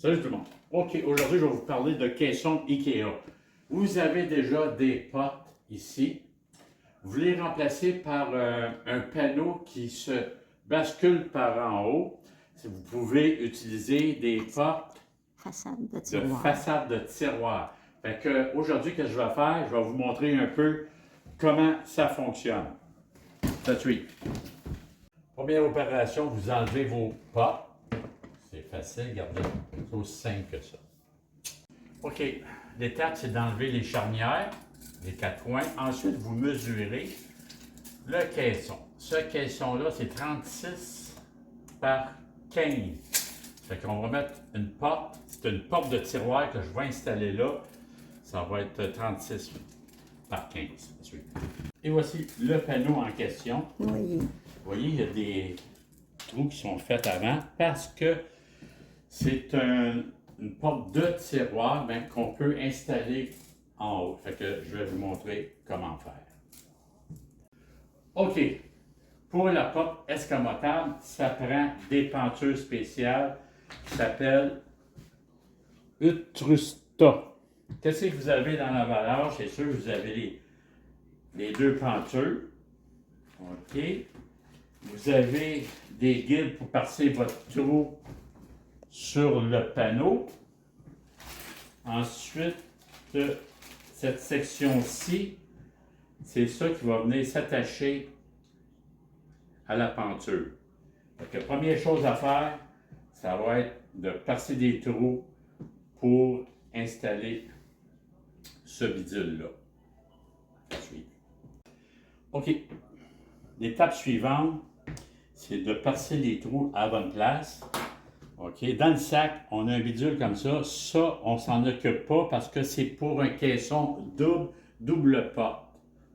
Salut tout le monde. OK, aujourd'hui, je vais vous parler de caissons IKEA. Vous avez déjà des portes ici. Vous les remplacez par un panneau qui se bascule par en haut. Vous pouvez utiliser des portes de façade de tiroir. Fait que aujourd'hui, qu'est-ce que je vais faire? Je vais vous montrer un peu comment ça fonctionne. Ça suit. Première opération, vous enlevez vos portes. C'est facile, regardez. C'est aussi simple que ça. OK. L'étape, c'est d'enlever les charnières, les quatre coins. Ensuite, vous mesurez le caisson. Ce caisson-là, c'est 36 par 15. Fait qu'on va mettre une porte. C'est une porte de tiroir que je vais installer là. Ça va être 36 par 15. Et voici le panneau en question. Oui. Vous voyez, il y a des trous qui sont faits avant parce que c'est une porte de tiroir qu'on peut installer en haut. Fait que je vais vous montrer comment faire. OK. Pour la porte escamotable, ça prend des pentures spéciales qui s'appellent Utrusta. Qu'est-ce que vous avez dans l'emballage? C'est sûr, vous avez les deux pentures. OK. Vous avez des guides pour passer votre trou sur le panneau. Ensuite, cette section-ci, c'est ça qui va venir s'attacher à la penture. Donc, la première chose à faire, ça va être de passer des trous pour installer ce bidule-là. OK. L'étape suivante, c'est de passer les trous à la bonne place. OK. Dans le sac, on a un bidule comme ça. Ça, on ne s'en occupe pas parce que c'est pour un caisson double porte.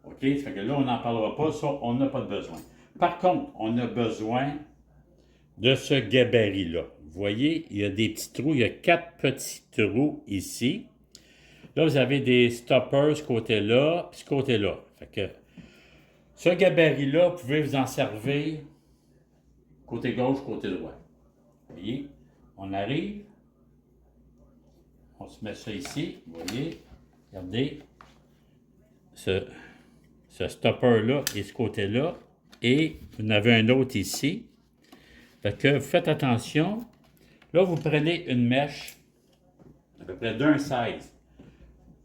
OK? Ça fait que là, on n'en parlera pas. Ça, on n'a pas de besoin. Par contre, on a besoin de ce gabarit-là. Vous voyez, il y a des petits trous. Il y a 4 petits trous ici. Là, vous avez des stoppers ce côté-là, puis ce côté-là. Fait que ce gabarit-là, vous pouvez vous en servir côté gauche, côté droit. Vous voyez, on arrive, on se met ça ici, vous voyez, regardez, ce stopper-là et ce côté-là, et vous en avez un autre ici. Fait que faites attention, là vous prenez une mèche, à peu près d'1,16.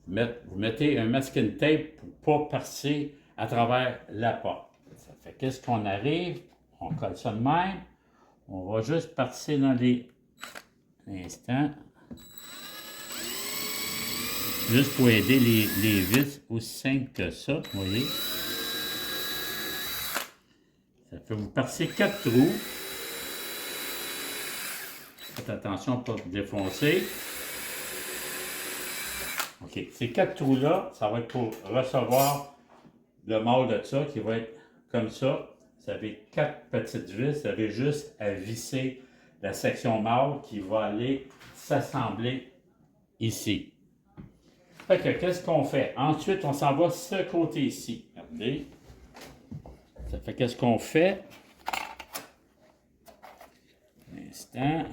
Vous mettez un masking tape pour pas passer à travers la porte. Ça fait qu'est-ce qu'on arrive, on colle ça de même, on va juste passer dans les instants, juste pour aider les vis, aussi simple que ça, vous voyez. Ça fait vous passer 4 trous. Faites attention pour ne pas défoncer. OK, ces 4 trous-là, ça va être pour recevoir le mâle de ça, qui va être comme ça. Vous avez 4 petites vis, vous avez juste à visser la section mâle qui va aller s'assembler ici. Fait que, qu'est-ce qu'on fait? Ensuite, on s'en va ce côté ici. Regardez. Ça fait qu'est-ce qu'on fait? Un instant.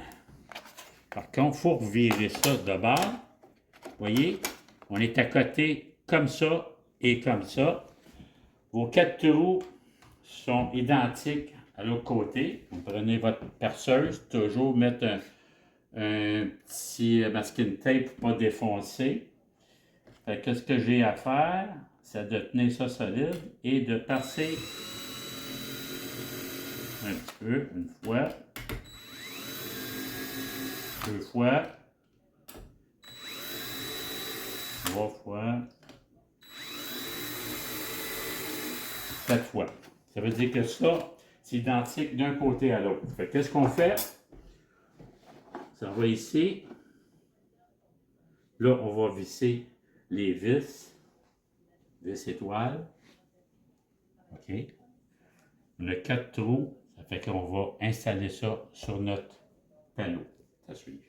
Par contre, il faut revirer ça de bord. Vous voyez? On est à côté comme ça et comme ça. Vos 4 trous sont identiques à l'autre côté. Vous prenez votre perceuse, toujours mettre un petit masking tape pour ne pas défoncer. Fait que ce que j'ai à faire, c'est de tenir ça solide et de passer un petit peu, une fois, 2 fois, 3 fois, 4 fois. Ça veut dire que ça, c'est identique d'un côté à l'autre. Fait qu'est-ce qu'on fait? Ça va ici. Là, on va visser les vis étoiles. OK. On a 4 trous. Ça fait qu'on va installer ça sur notre panneau. Ça suit.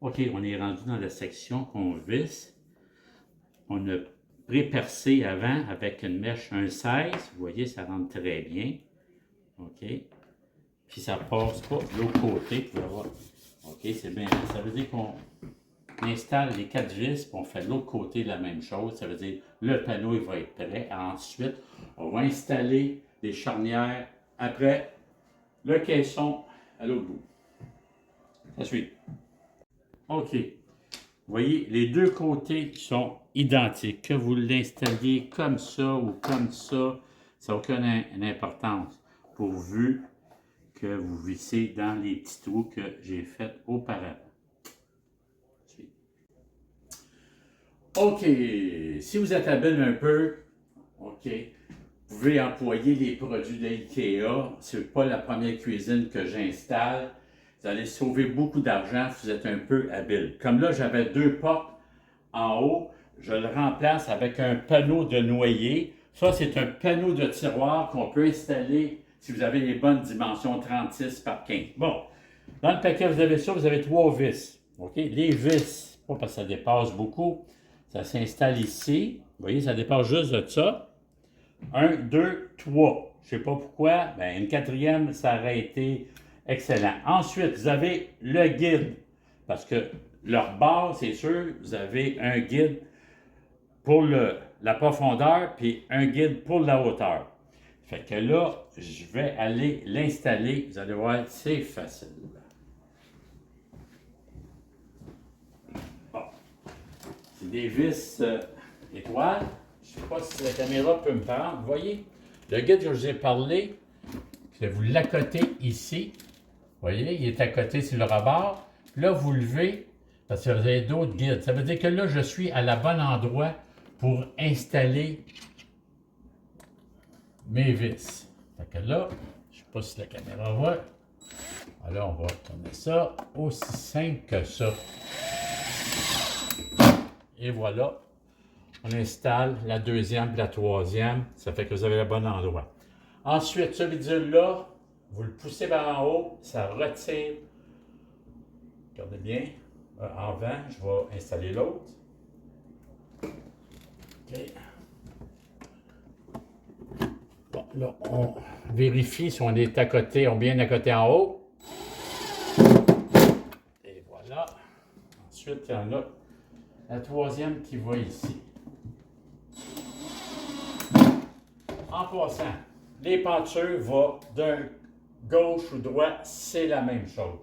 OK, on est rendu dans la section qu'on visse. On a pré-percé avant avec une mèche 1,16. Vous voyez, ça rentre très bien. OK. Puis ça passe pas de l'autre côté. Vous pouvez voir. OK, c'est bien. Ça veut dire qu'on installe les 4 vis, puis on fait de l'autre côté la même chose. Ça veut dire le panneau il va être prêt. Ensuite, on va installer les charnières après le caisson à l'autre bout. Ça suit. OK. Vous voyez, les deux côtés sont identiques. Que vous l'installiez comme ça ou comme ça n'a aucune importance, pourvu que vous vissez dans les petits trous que j'ai fait auparavant. OK. Si vous êtes habile un peu, OK, vous pouvez employer les produits de IKEA. Ce n'est pas la première cuisine que j'installe. Vous allez sauver beaucoup d'argent si vous êtes un peu habile. Comme là, j'avais 2 portes en haut. Je le remplace avec un panneau de noyer. Ça, c'est un panneau de tiroir qu'on peut installer si vous avez les bonnes dimensions 36 par 15. Bon, dans le paquet, vous avez ça, vous avez 3 vis. OK? Les vis, pas parce que ça dépasse beaucoup, ça s'installe ici. Vous voyez, ça dépasse juste de ça. 1, 2, 3. Je ne sais pas pourquoi. Bien, une quatrième, ça aurait été excellent. Ensuite, vous avez le guide. Parce que leur base, c'est sûr, vous avez un guide pour la profondeur, puis un guide pour la hauteur. Fait que là, je vais aller l'installer. Vous allez voir, c'est facile. Bon. C'est des vis étoiles. Je ne sais pas si la caméra peut me prendre. Vous voyez, le guide que je vous ai parlé, c'est vous l'accotez ici. Vous voyez, il est à côté sur le rebord. Là, vous levez, parce que vous avez d'autres guides. Ça veut dire que là, je suis à la bonne endroit pour installer mes vis. Fait que là, je ne sais pas si la caméra voit. Alors, on va tourner ça aussi simple que ça. Et voilà, on installe la deuxième et la troisième. Ça fait que vous avez le bon endroit. Ensuite, ce bidule-là, vous le poussez vers en haut, ça retire. Regardez bien. En vent, je vais installer l'autre. OK. Bon, là, on vérifie si on est à côté, on est bien à côté en haut. Et voilà. Ensuite, il y en a la troisième qui va ici. En passant, les pentures vont d'un gauche ou droite, c'est la même chose.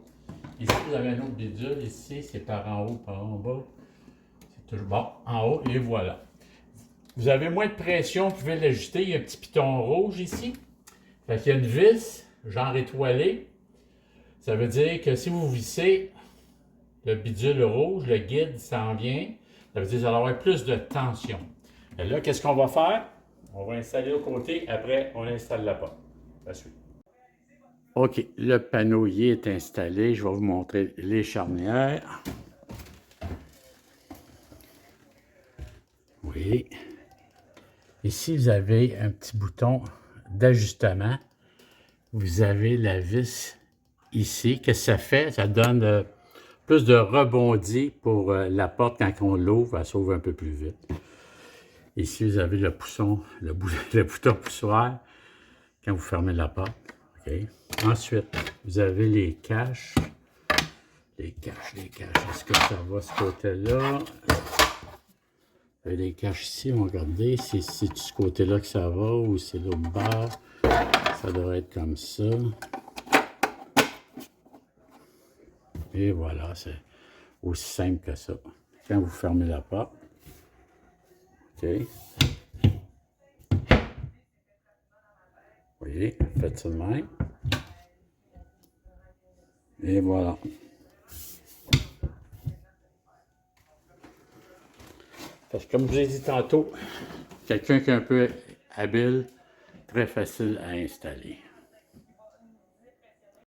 Ici, vous avez un autre bidule. Ici, c'est par en haut, par en bas. C'est toujours bon, en haut, et voilà. Vous avez moins de pression, vous pouvez l'ajuster. Il y a un petit piton rouge ici. Fait qu'il y a une vis, genre étoilée. Ça veut dire que si vous vissez le bidule rouge, le guide s'en vient. Ça veut dire que vous allez avoir plus de tension. Et là, qu'est-ce qu'on va faire? On va installer au côté. Après, on installe la porte. La suite. OK, le panneau y est installé. Je vais vous montrer les charnières. Oui. Ici, vous avez un petit bouton d'ajustement. Vous avez la vis ici. Qu'est-ce que ça fait? Ça donne plus de rebondi pour la porte quand on l'ouvre. Elle s'ouvre un peu plus vite. Ici, vous avez le pousson, le bouton poussoir quand vous fermez la porte. Okay. Ensuite, vous avez les caches. Les caches. Est-ce que ça va ce côté-là? Vous avez les caches ici, on va regarder si c'est de ce côté-là que ça va ou c'est l'autre bord. Ça devrait être comme ça. Et voilà, c'est aussi simple que ça. Quand vous fermez la porte. OK. Vous voyez, faites ça de même. Et voilà. Parce que comme je vous ai dit tantôt, quelqu'un qui est un peu habile, très facile à installer.